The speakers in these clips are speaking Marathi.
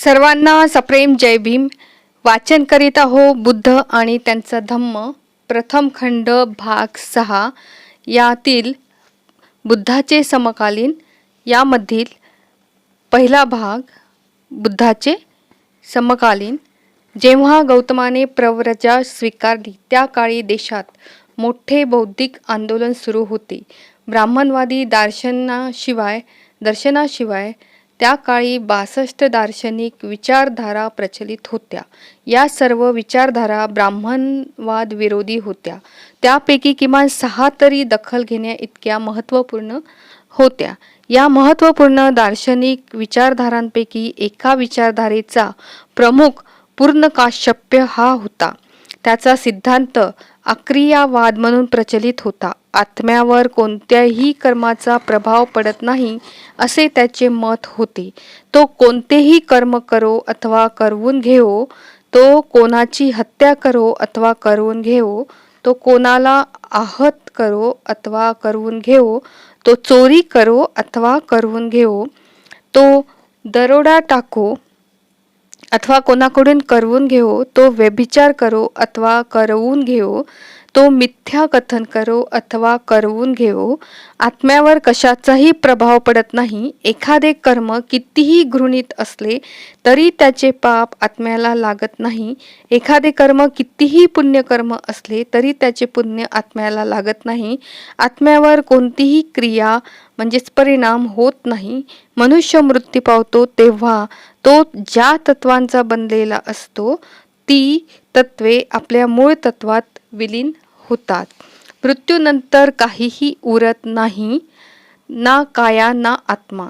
सर्वांना सप्रेम जय भीम. वाचन करीत आहो बुद्ध आणि त्यांचा धम्म, प्रथम खंड भाग 6 यातील बुद्धाचे समकालीन यामधील पहिला भाग. बुद्धाचे समकालीन. जेव्हा गौतमाने प्रव्रजा स्वीकारली त्या काळी देशात मोठे बौद्धिक आंदोलन सुरू होते. ब्राह्मणवादी दर्शनाशिवाय त्या काळी 62 दार्शनिक विचारधारा प्रचलित होत्या. या सर्व विचारधारा ब्राह्मणवाद विरोधी होत्या. त्यापैकी किमान 6 तरी दखल घेण्या इतक्या महत्त्वपूर्ण होत्या. या महत्त्वपूर्ण दार्शनिक विचारधारांपैकी एका विचारधारेचा प्रमुख पूर्णकाश्यप्य हा होता. त्याचा सिद्धांत अक्रियावाद म्हणून प्रचलित होता. आत्म्यावर कोणत्याही कर्माचा प्रभाव पडत नाही असे त्याचे मत होते. तो कोणतेही कर्म करो अथवा करवून घेवो, तो कोणाची हत्या करो अथवा करवून घेवो, तो कोणाला आहत करो अथवा करवून घेवो, तो चोरी करो अथवा करवून घेवो, तो दरोडा टाको अथवा कोणाकडून करवून घेवो, तो व्यभिचार करो अथवा करवून घेवो, तो मिथ्या कथन करो अथवा करवून घेवो, आत्म्यावर कशाचाही प्रभाव पडत नाही. एखादे कर्म कितीही घृणित असले तरी त्याचे पाप आत्म्याला लागत नाही. एखादे कर्म कितीही पुण्यकर्म असले तरी त्याचे पुण्य आत्म्याला लागत नाही. आत्म्यावर कोणतीही क्रिया म्हणजेच परिणाम होत नाही. मनुष्य मृत्यू पावतो तेव्हा तो ज्या तत्वांचा बनलेला असतो ती तत्वे आपल्या मूळ तत्वात विलीन होतात. मृत्यूनंतर काहीही उरत नाही, ना काया ना आत्मा.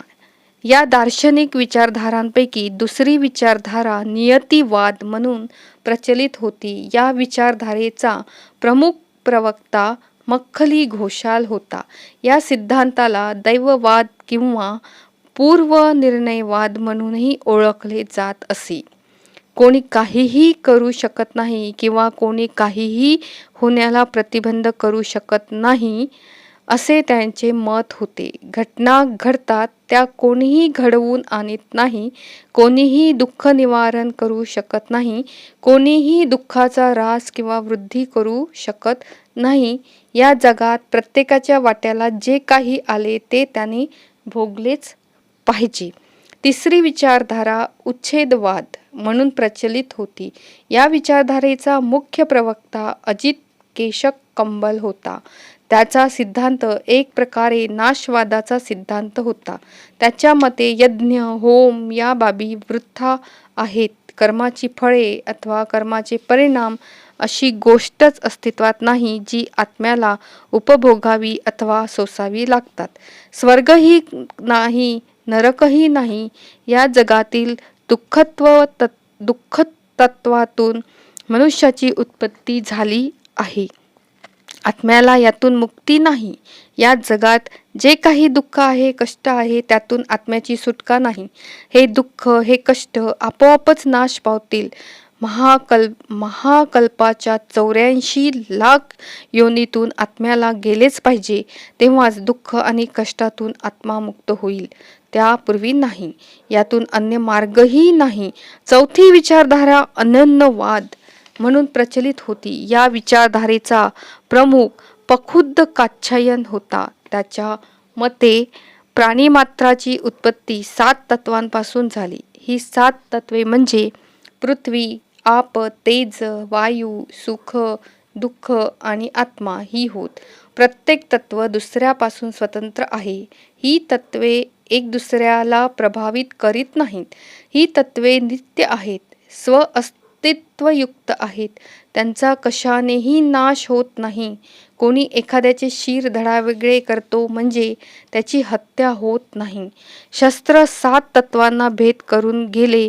या दार्शनिक विचारधारांपैकी दुसरी विचारधारा नियतिवाद म्हणून प्रचलित होती. या विचारधारेचा प्रमुख प्रवक्ता मख्खली घोषाल होता. या सिद्धांताला दैववाद किंवा पूर्वनिर्णयवाद म्हणूनही ओळखले जात असे. कोणी काहीही करू शकत नाही किंवा कोणी काहीही होण्याला प्रतिबंध करू शकत नाही असे त्यांचे मत होते. घटना घडतात त्या कोणीही घडवून आणत नाही. कोणीही दुःख निवारण करू शकत नाही. कोणीही दुःखाचा ऱ्हास किंवा वृद्धी करू शकत नाही. या जगात प्रत्येकाच्या वाट्याला जे काही आले ते त्याने भोगलेच पाहिजे. तिसरी विचारधारा उच्छेदवाद म्हणून प्रचलित होती. या विचारधारेचा मुख्य प्रवक्ता अजित केशक कंबल होता. त्याचा सिद्धांत एक प्रकारे नाशवादाचा सिद्धांत होता. त्याच्या मते यज्ञ होम या बाबी वृथा आहेत. कर्माची फळे अथवा कर्माचे परिणाम अशी गोष्टच अस्तित्वात नाही जी आत्म्याला उपभोगावी अथवा सोसावी लागतात. स्वर्गही नाही, नरकही नाही. या जगातील दुःखतत्वातून मनुष्याची उत्पत्ती झाली आहे. आत्म्याला यातून मुक्ती नाही. या जगात जे काही दुःख आहे, कष्ट आहे, त्यातून आत्म्याची सुटका नाही. हे दुःख, हे कष्ट आपोआपच नाश पावतील. महाकल्पाच्या 84 लाख योनीतून आत्म्याला गेलेच पाहिजे. तेव्हाच दुःख आणि कष्टातून आत्मा मुक्त होईल. त्यापूर्वी नाही. यातून अन्य मार्गही नाही. चौथी विचारधारा अनन्यवाद म्हणून प्रचलित होती. या विचारधारेचा प्रमुख पखुद्द कात्यायन होता. त्याच्या मते प्राणिमात्राची उत्पत्ती 7 तत्वांपासून झाली. ही 7 तत्वे म्हणजे पृथ्वी, आप, तेज, वायू, सुख, दुःख आणि आत्मा ही होत. प्रत्येक तत्व दुसऱ्यापासून स्वतंत्र आहे. ही तत्वे एक दुसऱ्याला प्रभावित करीत नाहीत. ही तत्वे नित्य आहेत, अस्तित्वयुक्त आहेत. त्यांचा कशानेही नाश होत नाही. कोणी एखाद्याचे शिर धडावेगळे करतो म्हणजे त्याची हत्या होत नाही. शस्त्र 7 तत्वांना भेद करून गेले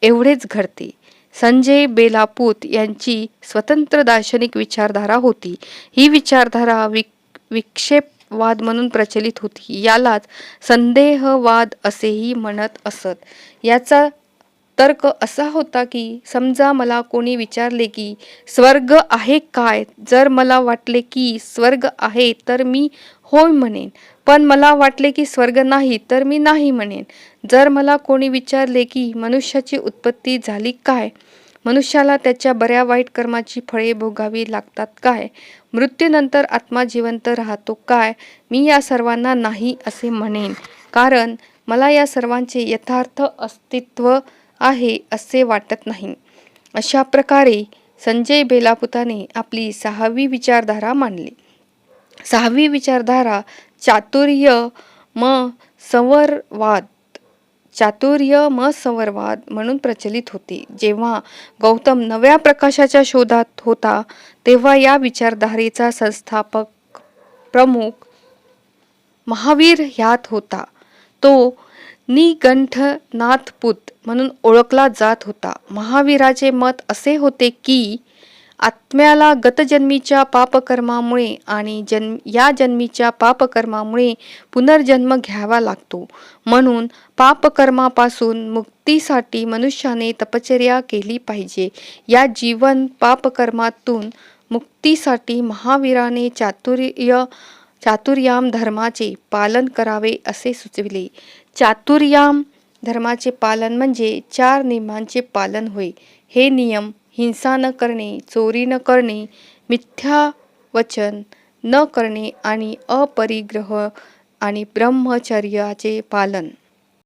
एवढेच घडते. संजय बेलापूत यांची स्वतंत्र दार्शनिक विचारधारा होती. ही विचारधारा विक्षेपवाद म्हणून प्रचलित होती. यालाच संदेहवाद असेही म्हणत असत. याचा तर्क असा होता की समजा मला कोणी विचारले की स्वर्ग आहे काय, जर मला वाटले की स्वर्ग आहे तर मी होय म्हणेन, पण मला वाटले की स्वर्ग नाही तर मी नाही म्हणेन. जर मला कोणी विचारले की मनुष्याची उत्पत्ती झाली काय, मनुष्याला त्याच्या बऱ्या वाईट कर्माची फळे भोगावी लागतात काय, मृत्यूनंतर आत्मा जिवंत राहतो काय, मी या सर्वांना नाही असे म्हणेन, कारण मला या सर्वांचे यथार्थ अस्तित्व आहे असे वाटत नाही. अशा प्रकारे संजय बेलापुताने आपली 6वी विचारधारा मांडली. 6वी विचारधारा चातुर्यमसंवरवाद म्हणून प्रचलित होती. जेव्हा गौतम नव्या प्रकाशाच्या शोधात होता तेव्हा या विचारधारेचा संस्थापक प्रमुख महावीर ह्यात होता. तो निगंठनाथपुत म्हणून ओळखला जात होता. महावीराचे मत असे होते की आत्म्याला गतजन्मीच्या पापकर्मामुळे आणि या जन्मीच्या पापकर्मामुळे पुनर्जन्म घ्यावा लागतो. म्हणून पापकर्मापासून मुक्तीसाठी मनुष्याने तपश्चर्या केली पाहिजे. या जीवन पापकर्मातून मुक्तीसाठी महावीराने चातुर्याम धर्माचे पालन करावे असे सुचविले. चातुर्याम धर्माचे पालन म्हणजे 4 नियमांचे पालन होय. हे नियम हिंसा न करणे, चोरी न करणे, मिथ्या वचन न करणे आणि अपरिग्रह आणि ब्रह्मचर्याचे पालन.